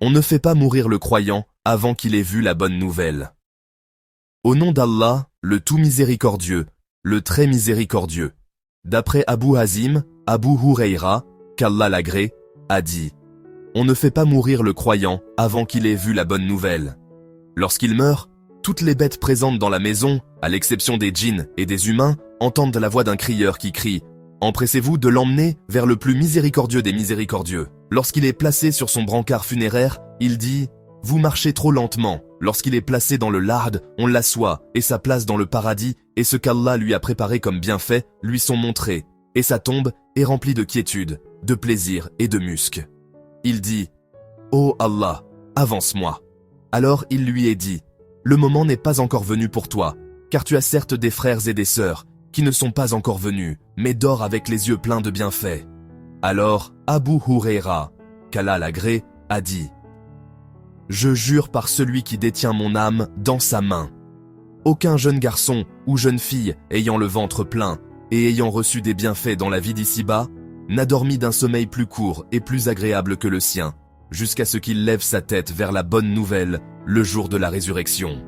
On ne fait pas mourir le croyant avant qu'il ait vu la bonne nouvelle. Au nom d'Allah, le tout miséricordieux, le très miséricordieux. D'après Abu Hazim, Abu Huraira, qu'Allah l'agrée, a dit « On ne fait pas mourir le croyant avant qu'il ait vu la bonne nouvelle. Lorsqu'il meurt, toutes les bêtes présentes dans la maison, à l'exception des djinns et des humains, entendent la voix d'un crieur qui crie « Empressez-vous de l'emmener vers le plus miséricordieux des miséricordieux. » Lorsqu'il est placé sur son brancard funéraire, il dit « Vous marchez trop lentement. » Lorsqu'il est placé dans le lard, on l'assoit, et sa place dans le paradis, et ce qu'Allah lui a préparé comme bienfaits, lui sont montrés, et sa tombe est remplie de quiétude, de plaisir et de musc. Il dit « Ô Allah, avance-moi. » Alors il lui est dit « Le moment n'est pas encore venu pour toi, car tu as certes des frères et des sœurs, qui ne sont pas encore venus, mais dors avec les yeux pleins de bienfaits. » Alors Abu Huraira, qu'Allah l'agrée, a dit « Je jure par celui qui détient mon âme dans sa main. Aucun jeune garçon ou jeune fille ayant le ventre plein et ayant reçu des bienfaits dans la vie d'ici-bas n'a dormi d'un sommeil plus court et plus agréable que le sien, jusqu'à ce qu'il lève sa tête vers la bonne nouvelle le jour de la résurrection.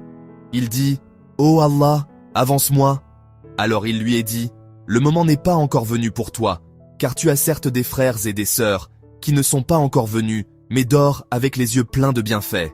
Il dit « Ô Allah, avance-moi » Alors il lui est dit « Le moment n'est pas encore venu pour toi, car tu as certes des frères et des sœurs qui ne sont pas encore venus, mais dors avec les yeux pleins de bienfaits. »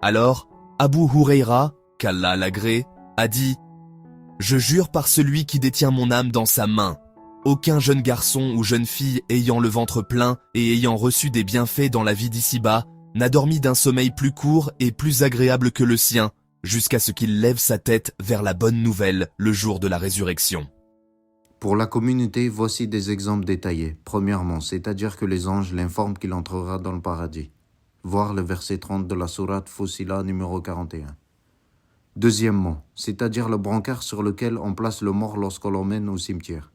Alors, Abu Huraira, qu'Allah l'agrée, a dit « Je jure par celui qui détient mon âme dans sa main. Aucun jeune garçon ou jeune fille ayant le ventre plein et ayant reçu des bienfaits dans la vie d'ici-bas n'a dormi d'un sommeil plus court et plus agréable que le sien, jusqu'à ce qu'il lève sa tête vers la bonne nouvelle le jour de la résurrection. » Pour la communauté, voici des exemples détaillés. Premièrement, c'est-à-dire que les anges l'informent qu'il entrera dans le paradis. Voir le verset 30 de la sourate Fussilat numéro 41. Deuxièmement, c'est-à-dire le brancard sur lequel on place le mort lorsqu'on l'emmène au cimetière.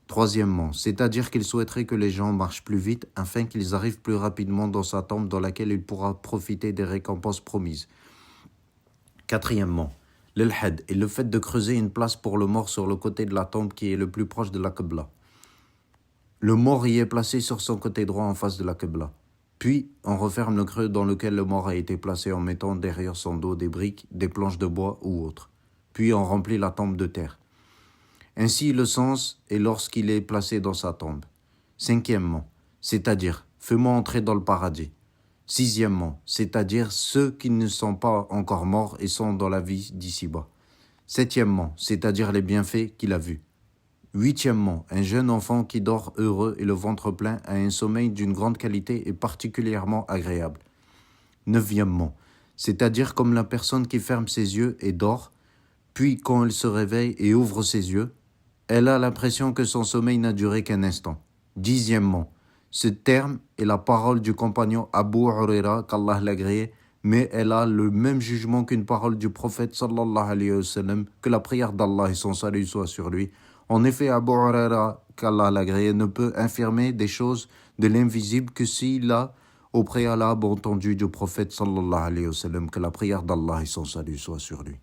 Troisièmement, c'est-à-dire qu'il souhaiterait que les gens marchent plus vite afin qu'ils arrivent plus rapidement dans sa tombe dans laquelle il pourra profiter des récompenses promises. Quatrièmement, l'ilhad est le fait de creuser une place pour le mort sur le côté de la tombe qui est le plus proche de la Qibla. Le mort y est placé sur son côté droit en face de la Qibla. Puis, on referme le creux dans lequel le mort a été placé en mettant derrière son dos des briques, des planches de bois ou autres. Puis, on remplit la tombe de terre. Ainsi, le sens est lorsqu'il est placé dans sa tombe. Cinquièmement, c'est-à-dire, fais-moi entrer dans le paradis. Sixièmement, c'est-à-dire ceux qui ne sont pas encore morts et sont dans la vie d'ici-bas. Septièmement, c'est-à-dire les bienfaits qu'il a vus. Huitièmement, un jeune enfant qui dort heureux et le ventre plein a un sommeil d'une grande qualité et particulièrement agréable. Neuvièmement, c'est-à-dire comme la personne qui ferme ses yeux et dort, puis quand elle se réveille et ouvre ses yeux, elle a l'impression que son sommeil n'a duré qu'un instant. Dixièmement, ce terme est la parole du compagnon Abu Huraira, qu'Allah l'agrée, mais elle a le même jugement qu'une parole du prophète sallallahu alayhi wa sallam, que la prière d'Allah et son salut soit sur lui. En effet, Abu Huraira, qu'Allah l'agrée, ne peut affirmer des choses de l'invisible que s'il a au préalable entendu du prophète sallallahu alayhi wa sallam, que la prière d'Allah et son salut soit sur lui.